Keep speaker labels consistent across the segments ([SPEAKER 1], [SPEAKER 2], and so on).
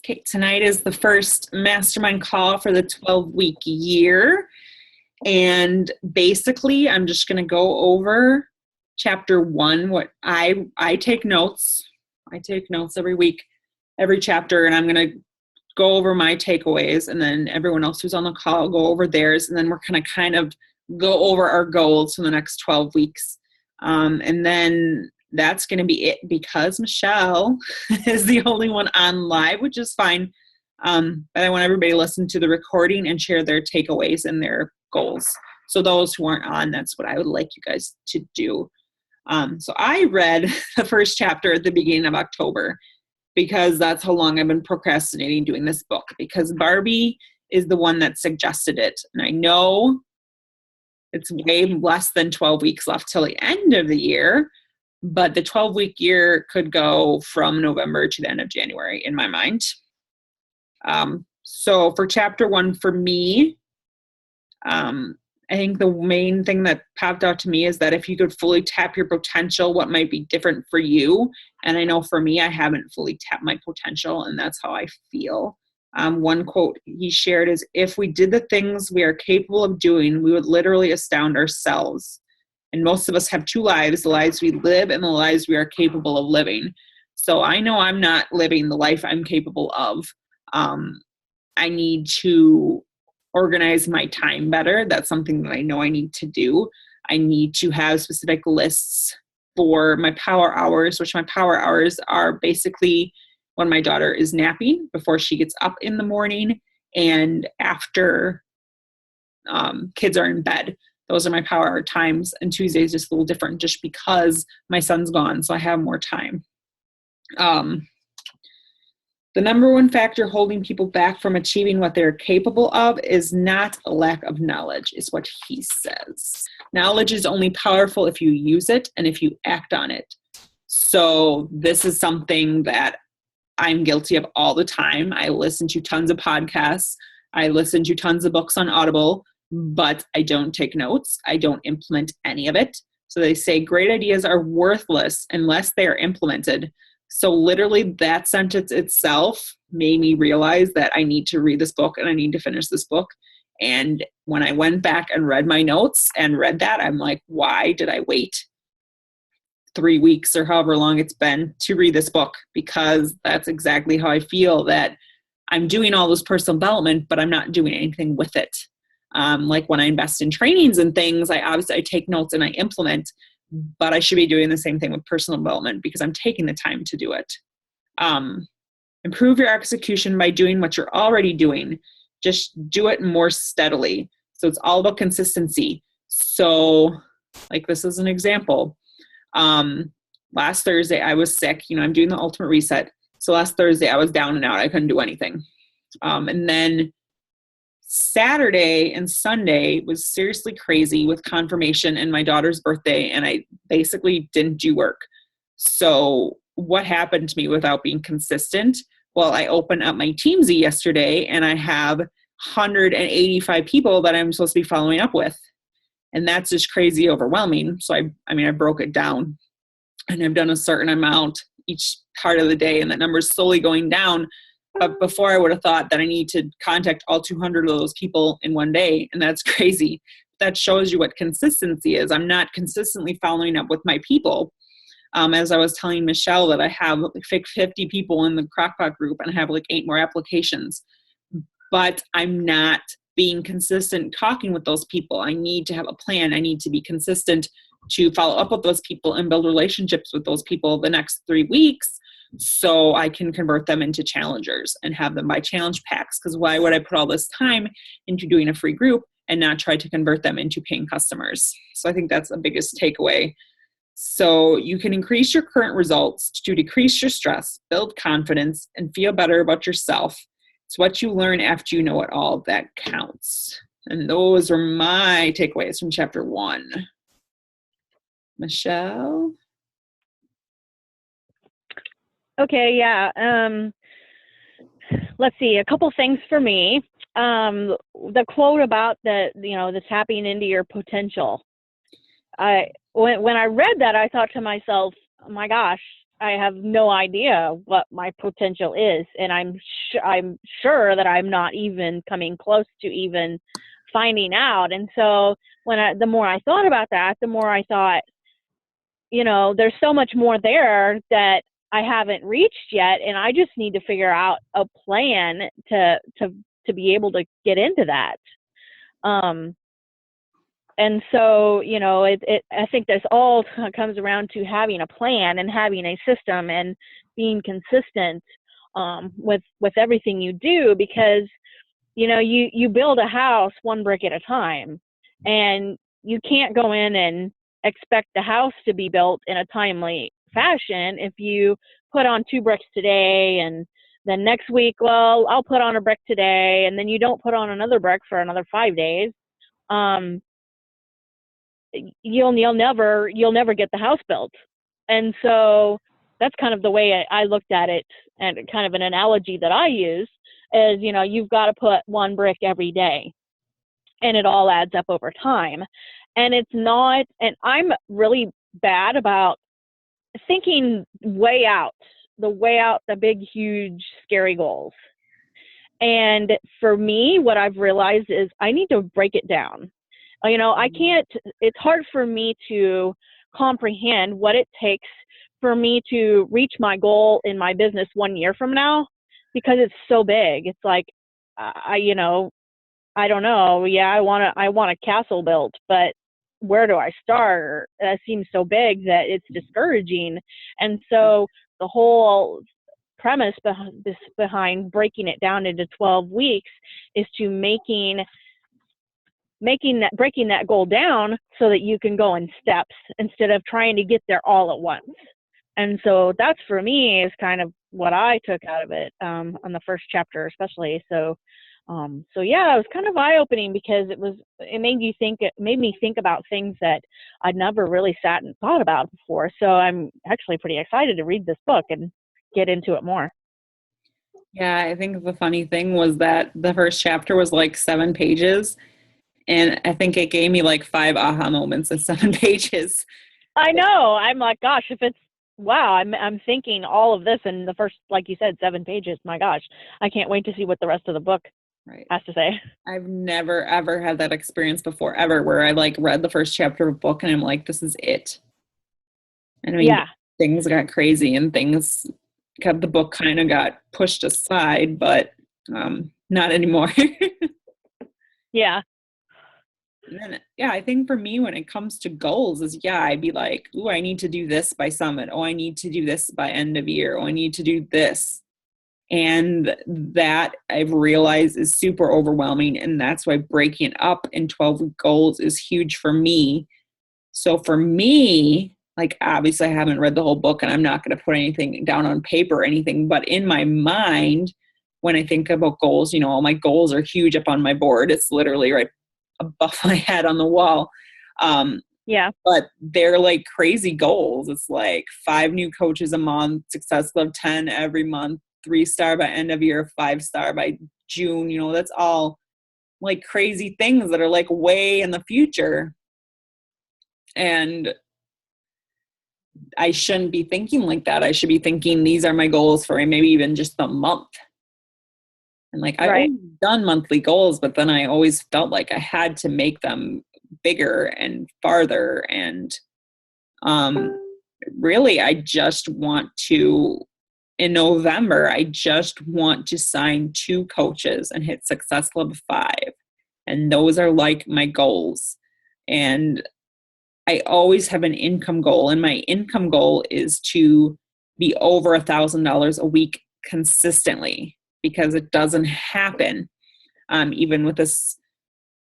[SPEAKER 1] Okay, tonight is the first mastermind call for the 12-week year. And basically, I'm just going to go over chapter 1. What I take notes. I take notes every week, every chapter, and I'm going to go over my takeaways, and then everyone else who's on the call go over theirs, and then we're going to kind of go over our goals for the next 12 weeks. And then that's going to be it, because Michelle is the only one on live, which is fine. But I want everybody to listen to the recording and share their takeaways and their goals. So those who aren't on, that's what I would like you guys to do. So I read the first chapter at the beginning of October, because that's how long I've been procrastinating doing this book, because Barbie is the one that suggested it. And I know it's way less than 12 weeks left till the end of the year, but the 12-week year could go from November to the end of January in my mind. So for chapter 1, for me, I think the main thing that popped out to me is that if you could fully tap your potential, what might be different for you? And I know for me, I haven't fully tapped my potential, and that's how I feel. One quote he shared is, if we did the things we are capable of doing, we would literally astound ourselves. And most of us have 2 lives, the lives we live and the lives we are capable of living. So I know I'm not living the life I'm capable of. I need to organize my time better. That's something that I know I need to do. I need to have specific lists for my power hours, which my power hours are basically when my daughter is napping, before she gets up in the morning, and after kids are in bed. Those are my power hour times. And Tuesday is just a little different just because my son's gone, so I have more time. The number one factor holding people back from achieving what they're capable of is not a lack of knowledge, is what he says. Knowledge is only powerful if you use it and if you act on it. So this is something that I'm guilty of all the time. I listen to tons of podcasts. I listen to tons of books on Audible, but I don't take notes. I don't implement any of it. So they say great ideas are worthless unless they are implemented. So literally that sentence itself made me realize that I need to read this book and I need to finish this book. And when I went back and read my notes and read that, I'm like, why did I wait 3 weeks or however long it's been to read this book? Because that's exactly how I feel, that I'm doing all this personal development, but I'm not doing anything with it. Like when I invest in trainings and things, I take notes and I implement, but I should be doing the same thing with personal development because I'm taking the time to do it. Improve your execution by doing what you're already doing. Just do it more steadily. So it's all about consistency. So like this is an example. Last Thursday I was sick. I'm doing the ultimate reset. So last Thursday I was down and out. I couldn't do anything. And then Saturday and Sunday was seriously crazy with confirmation and my daughter's birthday, and I basically didn't do work. So what happened to me without being consistent? Well, I opened up my Teamsy yesterday and I have 185 people that I'm supposed to be following up with. And that's just crazy overwhelming. So I broke it down and I've done a certain amount each part of the day, and that number is slowly going down. But before I would have thought that I need to contact all 200 of those people in one day. And that's crazy. That shows you what consistency is. I'm not consistently following up with my people. As I was telling Michelle that I have like 50 people in the Crockpot group and I have like 8 more applications, but I'm not being consistent talking with those people. I need to have a plan. I need to be consistent to follow up with those people and build relationships with those people the next 3 weeks, so I can convert them into challengers and have them buy challenge packs. Because why would I put all this time into doing a free group and not try to convert them into paying customers? So I think that's the biggest takeaway. So you can increase your current results to decrease your stress, build confidence, and feel better about yourself. It's what you learn after you know it all that counts. And those are my takeaways from chapter 1. Michelle?
[SPEAKER 2] Okay, yeah. Let's see, a couple things for me. The quote about the tapping into your potential. When I read that, I thought to myself, oh my gosh, I have no idea what my potential is, and I'm sure that I'm not even coming close to even finding out. And so the more I thought about that, the more I thought, there's so much more there that I haven't reached yet, and I just need to figure out a plan to be able to get into that. And so, I think this all comes around to having a plan and having a system and being consistent with everything you do, because you build a house one brick at a time, and you can't go in and expect the house to be built in a timely fashion if you put on 2 bricks today, and then next week, well, I'll put on a brick today, and then you don't put on another brick for another 5 days. You'll never get the house built. And so that's kind of the way I looked at it, and kind of an analogy that I use is, you've got to put 1 brick every day, and it all adds up over time. And and I'm really bad about thinking way out, the big, huge, scary goals. And for me, what I've realized is I need to break it down. It's hard for me to comprehend what it takes for me to reach my goal in my business 1 year from now, because it's so big. It's like, I don't know. Yeah, I want a castle built, but where do I start? That seems so big that it's discouraging. And so the whole premise behind breaking it down into 12 weeks is to breaking that goal down so that you can go in steps instead of trying to get there all at once. And so that's, for me, is kind of what I took out of it on the first chapter, especially. So yeah, it was kind of eye-opening, because it made me think about things that I'd never really sat and thought about before. So I'm actually pretty excited to read this book and get into it more.
[SPEAKER 1] Yeah, I think the funny thing was that the first chapter was like 7 pages, and I think it gave me like 5 aha moments in 7 pages.
[SPEAKER 2] I know. I'm like, gosh, wow, I'm thinking all of this in the first, like you said, 7 pages. My gosh, I can't wait to see what the rest of the book has to say.
[SPEAKER 1] I've never, ever had that experience before, ever, where I like read the first chapter of a book and I'm like, this is it. And I mean, things got crazy and the book kind of got pushed aside, but not anymore.
[SPEAKER 2] Yeah.
[SPEAKER 1] And then, I think for me, when it comes to goals is, I'd be like, ooh, I need to do this by summit. Oh, I need to do this by end of year. Oh, I need to do this. And that I've realized is super overwhelming. And that's why breaking it up in 12-week goals is huge for me. So for me, like, obviously I haven't read the whole book and I'm not going to put anything down on paper or anything, but in my mind, when I think about goals, all my goals are huge up on my board. It's literally right above my head on the wall. But they're like crazy goals. It's like 5 new coaches a month, Success Club 10 every month, 3-star by end of year, 5-star by June. That's all like crazy things that are like way in the future. And I shouldn't be thinking like that. I should be thinking these are my goals for maybe even just a month. And like, I've always done monthly goals, but then I always felt like I had to make them bigger and farther. And really, I just want to, in November, I just want to sign 2 coaches and hit Success Club 5. And those are like my goals. And I always have an income goal. And my income goal is to be over $1,000 a week consistently, because it doesn't happen. Even with this,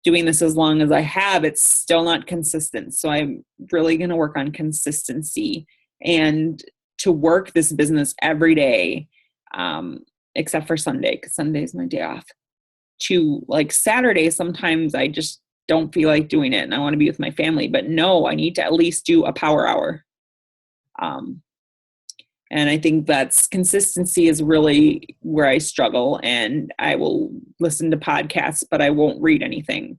[SPEAKER 1] doing this as long as I have, it's still not consistent. So I'm really going to work on consistency and to work this business every day, except for Sunday, because Sunday is my day off. To like Saturday, sometimes I just don't feel like doing it and I want to be with my family, but no, I need to at least do a power hour. And I think that's consistency is really where I struggle, and I will listen to podcasts, but I won't read anything,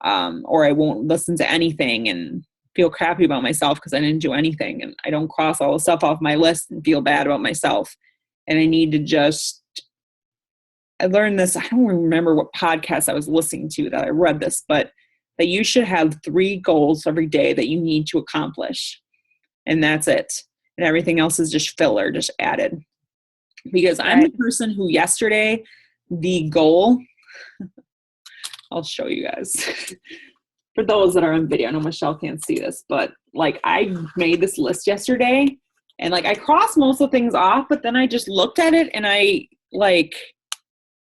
[SPEAKER 1] or I won't listen to anything. And feel crappy about myself because I didn't do anything, and I don't cross all the stuff off my list and feel bad about myself. And I need to just, I learned this, I don't remember what podcast I was listening to that I read this, but that you should have 3 goals every day that you need to accomplish. And that's it. And everything else is just filler, just added. Because I'm the person who yesterday, the goal, I'll show you guys. For those that are on video, I know Michelle can't see this, but like I made this list yesterday and like I crossed most of the things off, but then I just looked at it and I like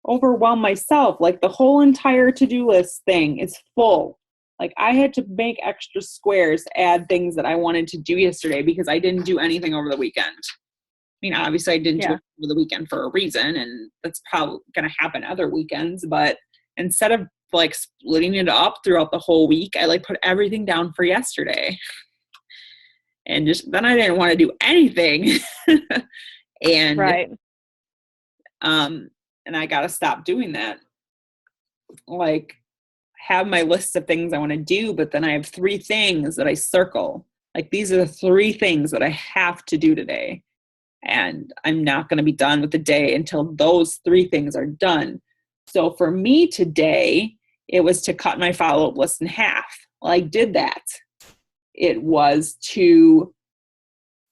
[SPEAKER 1] overwhelmed myself. Like the whole entire to-do list thing is full. Like I had to make extra squares, add things that I wanted to do yesterday because I didn't do anything over the weekend. I mean, obviously I didn't do it over the weekend for a reason, and that's probably going to happen other weekends, but instead of like splitting it up throughout the whole week, I like put everything down for yesterday. And just then I didn't want to do anything. And and I got to stop doing that. Like have my list of things I want to do, but then I have 3 things that I circle. Like these are the 3 things that I have to do today. And I'm not going to be done with the day until those 3 things are done. So for me today, it was to cut my follow-up list in half. Well, I did that. It was to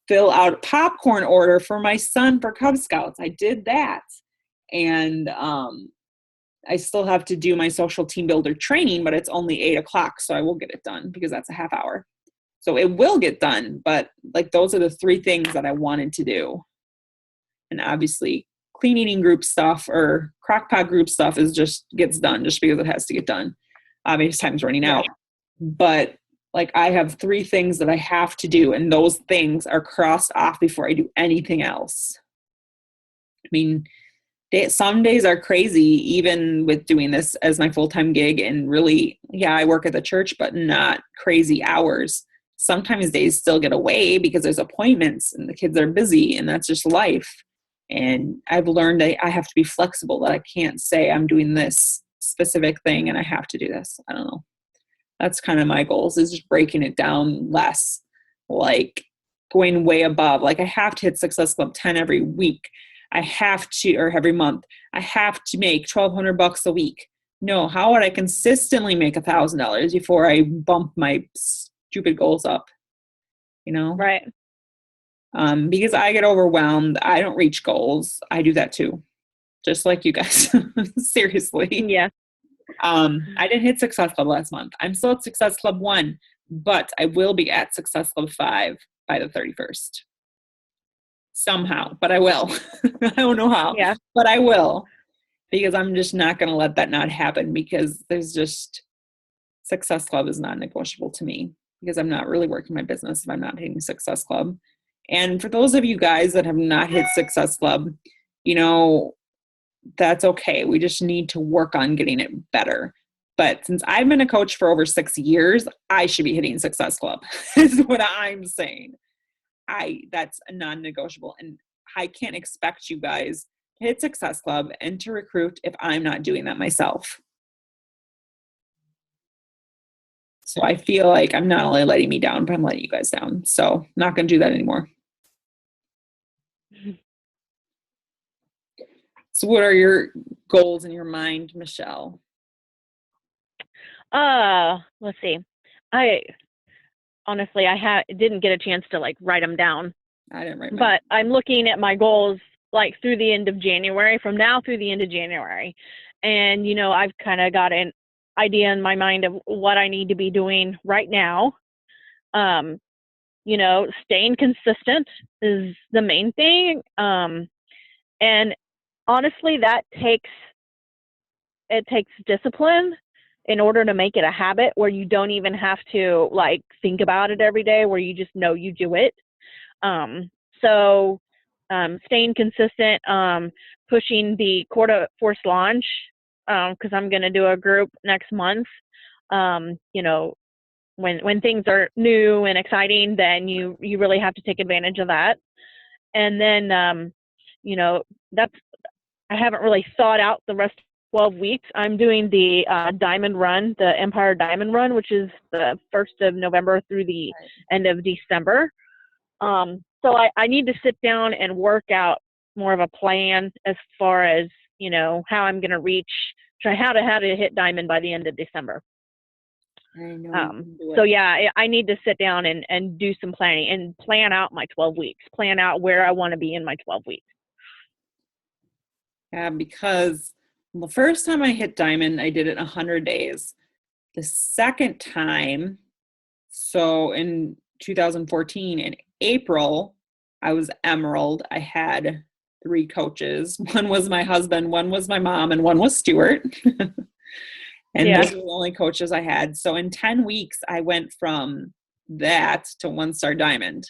[SPEAKER 1] fill out a popcorn order for my son for Cub Scouts. I did that. And I still have to do my social team builder training, but it's only 8:00. So I will get it done because that's a half hour. So it will get done. But like those are the 3 things that I wanted to do. And obviously clean eating group stuff or crockpot group stuff is just gets done just because it has to get done. Obviously time's running out. But like I have 3 things that I have to do, and those things are crossed off before I do anything else. I mean, some days are crazy, even with doing this as my full-time gig, and really, I work at the church, but not crazy hours. Sometimes days still get away because there's appointments and the kids are busy, and that's just life. And I've learned that I have to be flexible, that I can't say I'm doing this specific thing and I have to do this. I don't know. That's kind of my goals, is just breaking it down less, like going way above. Like I have to hit Success Club 10 every week. I have to, or every month, I have to make $1,200 a week. No, how would I consistently make $1,000 before I bump my stupid goals up? You know?
[SPEAKER 2] Right.
[SPEAKER 1] Because I get overwhelmed. I don't reach goals. I do that too. Just like you guys. Seriously.
[SPEAKER 2] Yeah.
[SPEAKER 1] I didn't hit Success Club last month. I'm still at Success Club 1, but I will be at Success Club 5 by the 31st. Somehow, but I will. I don't know how, but I will, because I'm just not going to let that not happen, because there's just, Success Club is not negotiable to me, because I'm not really working my business if I'm not hitting Success Club. And for those of you guys that have not hit Success Club, you know, that's okay. We just need to work on getting it better. But since I've been a coach for over 6 years, I should be hitting Success Club, is what I'm saying. That's a non-negotiable, and I can't expect you guys to hit Success Club and to recruit if I'm not doing that myself. So I feel like I'm not only letting me down, but I'm letting you guys down. So I'm not going to do that anymore. So what are your goals in your mind, Michelle?
[SPEAKER 2] Let's see. Honestly, didn't get a chance to like write them down.
[SPEAKER 1] I didn't write them.
[SPEAKER 2] But I'm looking at my goals like through the end of January, from now through the end of January. And, you know, I've kind of got an idea in my mind of what I need to be doing right now. You know, staying consistent is the main thing. And honestly, it takes discipline in order to make it a habit, where you don't even have to like think about it every day, where you just know you do it. So staying consistent, pushing the quarter force launch, because I'm going to do a group next month. You know, when things are new and exciting, then you really have to take advantage of that. And then, you know, I haven't really thought out the rest 12 weeks. I'm doing the Diamond Run, the Empire Diamond Run, which is the 1st of November through the end of December. So I need to sit down and work out more of a plan as far as, you know, how I'm going to reach, how to hit Diamond by the end of December.
[SPEAKER 1] I know
[SPEAKER 2] so yeah, I need to sit down and do some planning and plan out my 12 weeks, plan out where I want to be in my 12 weeks.
[SPEAKER 1] Yeah, because the first time I hit Diamond, I did it 100 days. The second time, so in 2014, in April, I was Emerald. I had 3 coaches. One was my husband, one was my mom, and one was Stuart. And those were the only coaches I had. So in 10 weeks, I went from that to 1-star Diamond.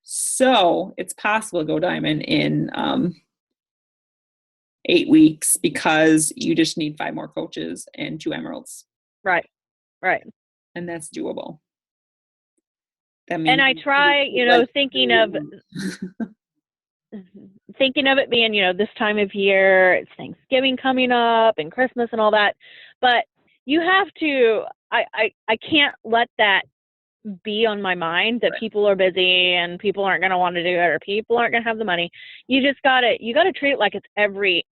[SPEAKER 1] So it's possible to go Diamond in 8 weeks because you just need 5 more coaches and 2 Emeralds.
[SPEAKER 2] Right.
[SPEAKER 1] And that's doable. That means
[SPEAKER 2] and I try, you know, thinking of it being, you know, this time of year, it's Thanksgiving coming up and Christmas and all that. But you have to, I can't let that be on my mind that people are busy and people aren't going to want to do it or people aren't going to have the money. You got to treat it like it's every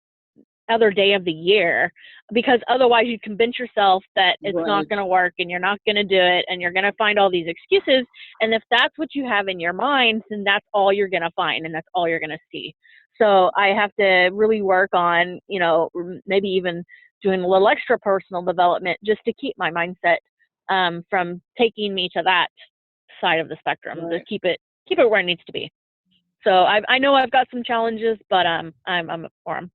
[SPEAKER 2] other day of the year, because otherwise you convince yourself that it's not going to work and you're not going to do it and you're going to find all these excuses. And if that's what you have in your mind, then that's all you're going to find and that's all you're going to see. So I have to really work on, you know, maybe even doing a little extra personal development just to keep my mindset from taking me to that side of the spectrum, to keep it where it needs to be. So I know I've got some challenges, but I'm up for them.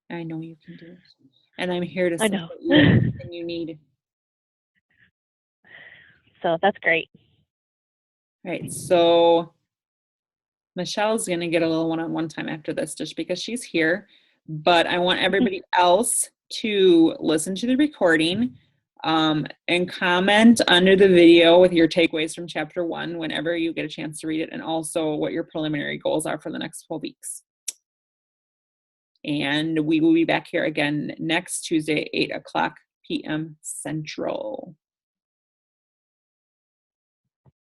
[SPEAKER 1] I know you can do it. And I'm here to support you with anything you need.
[SPEAKER 2] So that's great.
[SPEAKER 1] All right. So Michelle's going to get a little one-on-one time after this just because she's here. But I want everybody else to listen to the recording and comment under the video with your takeaways from chapter 1 whenever you get a chance to read it, and also what your preliminary goals are for the next 12 weeks. And we will be back here again next Tuesday, 8 o'clock p.m. Central.